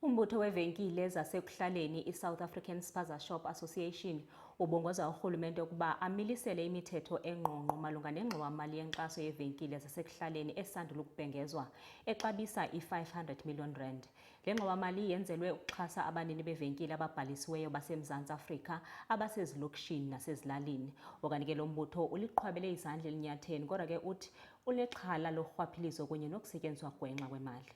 Umbutho wevenkile zasekuhlaleni iSouth African Spaza Shop Association ubongoza urhulumente ukuba amilisele imithetho engqongqo malunga nengxowa-mali yenkxaso yevenkile zasekuhlaleni esandula ukubhengezwa exabisa i-R500 million. Le ngxowa-mali yenzelwe ukuxhasa abanini bevenkile ababhalisiweyo baseMzantsi Afrika abasezilokishini nasezilalini. Okanye ke lo mbutho uliqhwabele izandla elinyatheni kodwa ke uthi unexhala lorhwaphilizo kunye nokusetyenziswa gwenxa kwemali.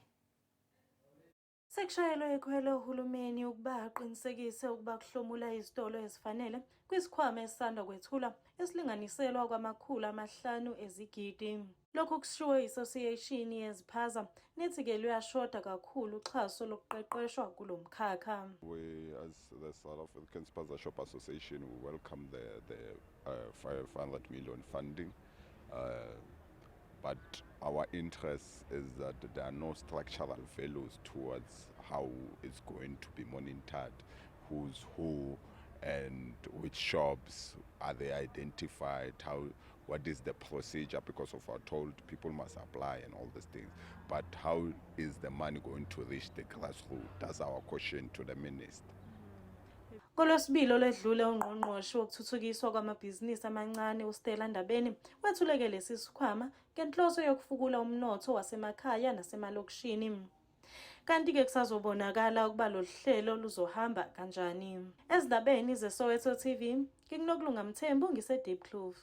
Sekushayelwe ikhwelo uhulumeni ukuba aqinisekise ukuba kuhlomula izitolo ezifanele kwisikhwama esisanda kwethula esilinganiselwa kwama500 ezigidi. Lokhu kushiwo i-Association yeziphaza nethi-ke luyashoda kakhulu uxhaso lokuqeqeshwa kulo mkhakha. We, as the South African Spaza Shop Association, we welcome the 500 million funding. But our interest is that there are no structural values towards how it's going to be monitored, who's who, and which shops are they identified, what is the procedure, because of our told people must apply and all these things. But how is the money going to reach the grassroots? That's our question to the minister. Kolwesibili oledlule ungqongqoshe wokuthuthukiswa kwamabhizinisi amancane uStella Ndabeni wethuleke lesi sikhwama ngenhloso yokufukula umnotho wasemakhaya nasemalokishini. Kanti-ke kusazobonakala ukuba lolu hlelo luzohamba kanjani. Ezindabeni zeSoweto TV, nginokulunga Mthembu ngise Deep Kloof.